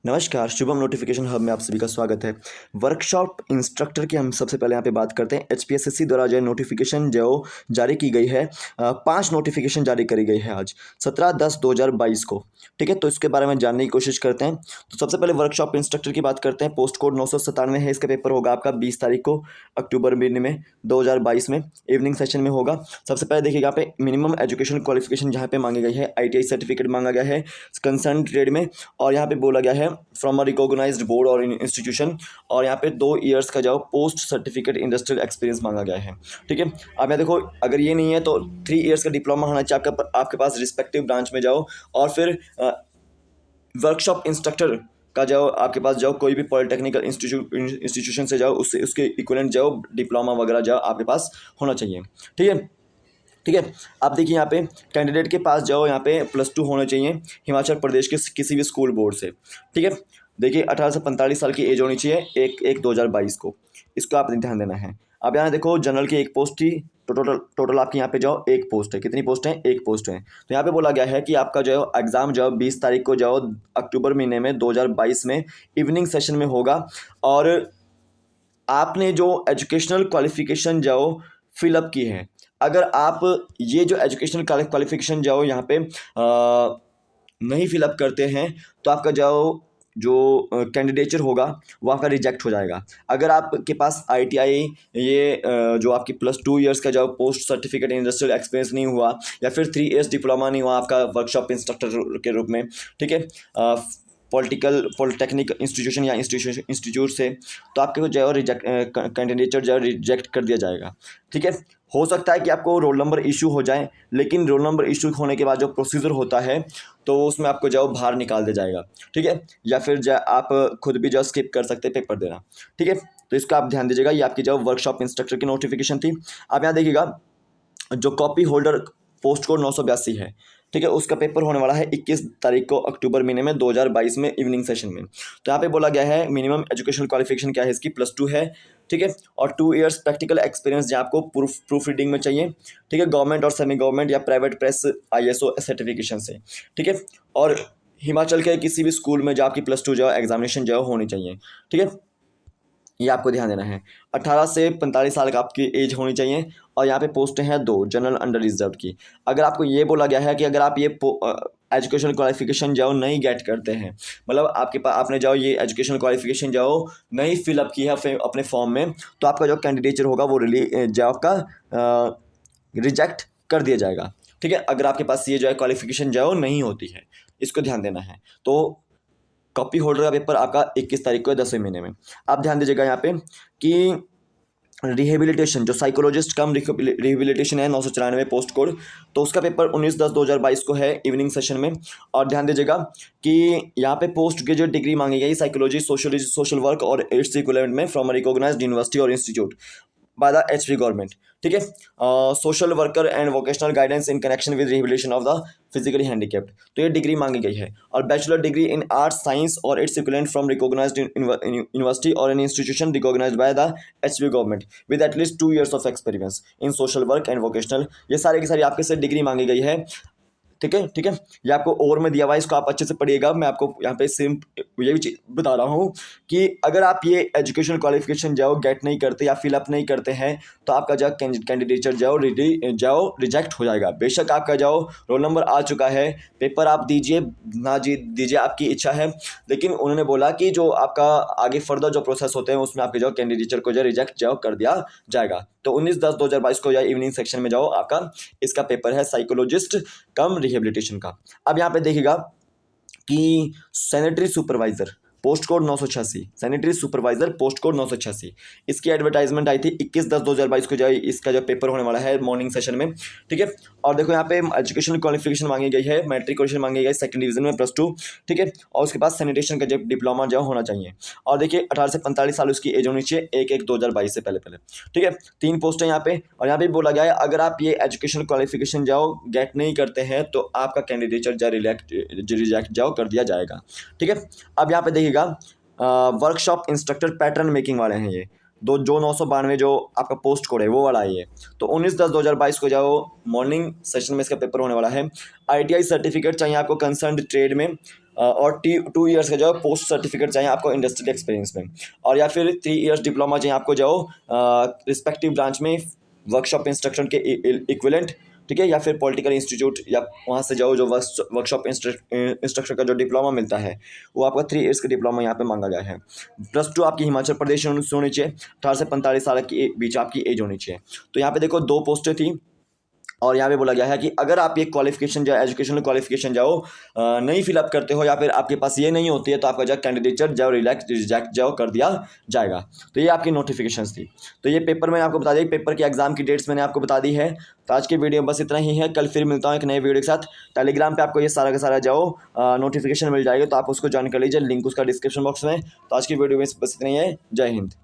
नमस्कार, Shubham notification hub में आप सभी का स्वागत है। वर्कशॉप इंस्ट्रक्टर की हम सबसे पहले यहाँ पे बात करते हैं। एचपीएसएससी द्वारा जो नोटिफिकेशन जो जारी की गई है, 5 नोटिफिकेशन जारी करी गई है आज 17/10/2022 को। ठीक है, तो इसके बारे में जानने की कोशिश करते हैं। तो सबसे पहले वर्कशॉप इंस्ट्रक्टर की बात करते हैं। पोस्ट कोड 997 है। इसका पेपर होगा आपका 20 तारीख को अक्टूबर महीने में 2022 में इवनिंग सेशन में होगा। सबसे पहले देखिए यहाँ पे मिनिमम एजुकेशन क्वालिफिकेशन जहाँ पे मांगी गई है, आईटीआई सर्टिफिकेट मांगा गया है कंसर्न ट्रेड में, और यहाँ पे बोला गया है फ्रॉम अ रिकॉग्नाइज्ड बोर्ड और इंस्टीट्यूशन, और यहाँ पे 2 ईयर्स का जो पोस्ट सर्टिफिकेट इंडस्ट्रियल एक्सपीरियंस मांगा गया है। ठीक है, अब यहाँ देखो, अगर ये नहीं है तो 3 ईयर्स का डिप्लोमा होना चाहिए आपके पास रिस्पेक्टिव ब्रांच में जाओ, और फिर वर्कशॉप इंस्ट्रक्टर का जाओ, आपके पास जाओ कोई भी पॉलिटेक्निकल इंस्टीट्यूशन से जाओ, उससे उसके इक्विवेलेंट जाओ, डिप्लोमा वगैरह जाओ आपके पास होना चाहिए। ठीक है, ठीक है। आप देखिए यहाँ पे कैंडिडेट के पास जाओ, यहाँ पे +2 होना चाहिए हिमाचल प्रदेश के किसी भी स्कूल बोर्ड से। ठीक है, देखिए 18 से 45 साल की एज होनी चाहिए 1/1/2022 को। इसको आप ध्यान देना है। अब यहाँ देखो, जनरल की एक पोस्ट थी, तो टोटल आपके यहाँ पे जाओ एक पोस्ट है। कितनी पोस्ट है? एक पोस्ट है। तो यहाँ पे बोला गया है कि आपका जो है एग्जाम जाओ 20 तारीख को जाओ अक्टूबर महीने में 2022 में इवनिंग सेशन में होगा, और आपने जो एजुकेशनल क्वालिफिकेशन जाओ फिलअप की है। अगर आप ये जो एजुकेशनल क्वालिफिकेशन जाओ यहाँ पे नहीं फिलअप करते हैं, तो आपका जाओ जो कैंडिडेचर होगा वो आपका रिजेक्ट हो जाएगा। अगर आपके पास आईटीआई जो आपकी +2 ईयर्स का जो पोस्ट सर्टिफिकेट इंडस्ट्रियल एक्सपीरियंस नहीं हुआ, या फिर 3 ईयर्स डिप्लोमा नहीं हुआ आपका वर्कशॉप इंस्ट्रक्टर के रूप में, ठीक है, पॉलिटेक्निक इंस्टीट्यूशन या इंस्टीट्यूट से, तो आपके को जो है कैंडिडेचर जो है रिजेक्ट कर दिया जाएगा। ठीक है, हो सकता है कि आपको रोल नंबर इशू हो जाए, लेकिन रोल नंबर इशू होने के बाद जो प्रोसीजर होता है तो उसमें आपको जो बाहर निकाल दिया जाएगा। ठीक है, या फिर आप खुद भी जो स्किप कर सकते हैं पेपर देना। ठीक है, तो इसका आप ध्यान दीजिएगा। ये आपकी जो वर्कशॉप इंस्ट्रक्टर की नोटिफिकेशन थी। आप यहाँ देखिएगा, जो कॉपी होल्डर पोस्ट कोड 982 है, ठीक है, उसका पेपर होने वाला है 21 तारीख को अक्टूबर महीने में 2022 में इवनिंग सेशन में। तो यहाँ पे बोला गया है मिनिमम एजुकेशनल क्वालिफिकेशन क्या है इसकी, +2 है। ठीक है, और 2 ईयर्स प्रैक्टिकल एक्सपीरियंस जो आपको प्रूफ रीडिंग में चाहिए। ठीक है, गवर्नमेंट और सेमी गवर्नमेंट या प्राइवेट प्रेस ISO सर्टिफिकेशन से। ठीक है, और हिमाचल के किसी भी स्कूल में जो आपकी +2 जो एग्जामिनेशन जो होनी चाहिए। ठीक है, ये आपको ध्यान देना है। 18 से 45 साल का आपकी एज होनी चाहिए, और यहाँ पे पोस्टें हैं 2 जनरल अंडर रिजर्व की। अगर आपको ये बोला गया है कि अगर आप ये एजुकेशनल क्वालिफिकेशन जाओ नहीं गेट करते हैं, मतलब आपके पास आपने जाओ ये एजुकेशनल क्वालिफिकेशन जाओ नहीं फिलअप की है अपने फॉर्म में, तो आपका जो कैंडिडेचर होगा वो जो आपका रिजेक्ट कर दिया जाएगा। ठीक है, अगर आपके पास ये जो है क्वालिफिकेशन जाओ नहीं होती है, इसको ध्यान देना है। तो कॉपी होल्डर का पेपर आपका 21 तारीख को है 10वें महीने में। आप ध्यान दीजिएगा यहाँ पे कि रिहेबिलिटेशन जो साइकोलॉजिस्ट कम रिहेबिलिटेशन है 994 पोस्ट कोड, तो उसका पेपर 19/10/2022 को है इवनिंग सेशन में। और ध्यान दीजिएगा कि यहाँ पे पोस्ट ग्रेजुएट डिग्री मांगी गई साइकोलॉजी, सोशल सोशल वर्क और इट्स इक्विवेलेंट में फ्रॉम अ रिकॉग्नाइज्ड यूनिवर्सिटी और institute by the HP government. ठीक है, social worker and vocational guidance in connection with rehabilitation of the physically handicapped, तो ये degree मांगी गई है। और bachelor degree in arts science और its equivalent from recognised university और an institution recognised by the HP government with at least 2 years of experience in social work and vocational. ये सारी की सारी आपके से डिग्री मांगी गई है। ठीक है, ठीक है, ये आपको ओवर में दिया हुआ है, इसको आप अच्छे से पढ़िएगा। मैं आपको यहाँ पे सेम ये भी चीज़ बता रहा हूँ कि अगर आप ये एजुकेशनल क्वालिफिकेशन जाओ गेट नहीं करते या फिलअप नहीं करते हैं, तो आपका जो कैंडिडेचर जाओ रिजेक्ट हो जाएगा। बेशक आपका जाओ रोल नंबर आ चुका है, पेपर आप दीजिए ना दीजिए आपकी इच्छा है, लेकिन उन्होंने बोला कि जो आपका आगे फर्दर जो प्रोसेस होते हैं उसमें आपके जो कैंडिडेचर को जो रिजेक्ट जाओ कर दिया जाएगा। तो 19/10/2022 को या इवनिंग सेक्शन में जाओ, आपका इसका पेपर है साइकोलॉजिस्ट कम रिहेबिलिटेशन का। अब यहाँ पे देखिएगा कि sanitary supervisor post code 986, sanitary supervisor post code 986, इसकी एडवर्टाइजमेंट आई थी 21/10/2022 को जो इसका जो पेपर होने वाला है मॉर्निंग सेशन में। ठीक है, और देखो यहाँ पे एजुकेशनल क्वालिफिकेशन मांगी गई है, मैट्रिकुलेशन मांगी गई सेकंड डिवीजन में +2। ठीक है, और उसके बाद सैनिटेशन का जो डिप्लोमा जो होना चाहिए। और देखिए 18 से 45 साल उसकी एज होनी चाहिए 1/1/2022 से पहले। ठीक है, 3 पोस्ट है यहाँ पे, और यहाँ पे बोला गया है अगर आप ये एजुकेशनल क्वालिफिकेशन जाओ गेट नहीं करते हैं तो आपका कैंडिडेचर जो रिजेक्ट जाओ कर दिया जाएगा। ठीक है, अब यहाँ पे देखिएगा वर्कशॉप इंस्ट्रक्टर पैटर्न मेकिंग वाले हैं ये जो 992 जो आपका पोस्ट कोड है वो वाला है ये। तो 19/10/2022 को जाओ मॉर्निंग सेशन में इसका पेपर होने वाला है। ITI सर्टिफिकेट चाहिए आपको कंसर्न ट्रेड में, और 2 ईयर्स का जो है पोस्ट सर्टिफिकेट चाहिए आपको इंडस्ट्रियल एक्सपीरियंस में, और या फिर 3 ईयर्स डिप्लोमा चाहिए आपको जो रिस्पेक्टिव ब्रांच में वर्कशॉप इंस्ट्रक्शन के इक्विवेलेंट, ठीक है, या फिर पॉलिटिकल इंस्टीट्यूट या वहाँ से जाओ जो वर्कशॉप इंस्ट्रक्टर का जो डिप्लोमा मिलता है वो आपका 3 ईयर्स का डिप्लोमा यहाँ पे मांगा गया है। +2 आपकी हिमाचल प्रदेश से होनी चाहिए, 18 से 45 साल के बीच आपकी एज होनी चाहिए। तो यहाँ पे देखो 2 पोस्टें थी, और यहाँ पे बोला गया है कि अगर आप ये क्वालिफिकेशन जो एजुकेशनल क्वालिफिकेशन जाओ नहीं फिलअप करते हो या फिर आपके पास ये नहीं होती है, तो आपका जो कैंडिडेचर जाओ रिजेक्ट जाओ कर दिया जाएगा। तो ये आपकी नोटिफिकेशंस थी। तो ये पेपर मैंने आपको बता दिया, पेपर की एग्जाम की डेट्स मैंने आपको बता दी है। तो आज की वीडियो बस इतना ही है, कल फिर मिलता हूँ एक नए वीडियो के साथ। टेलीग्राम पे आपको ये सारा का सारा जाओ नोटिफिकेशन मिल जाएगा, तो आप उसको ज्वाइन कर लीजिए, लिंक उसका डिस्क्रिप्शन बॉक्स में। तो आज की वीडियो में बस इतना ही है। जय हिंद।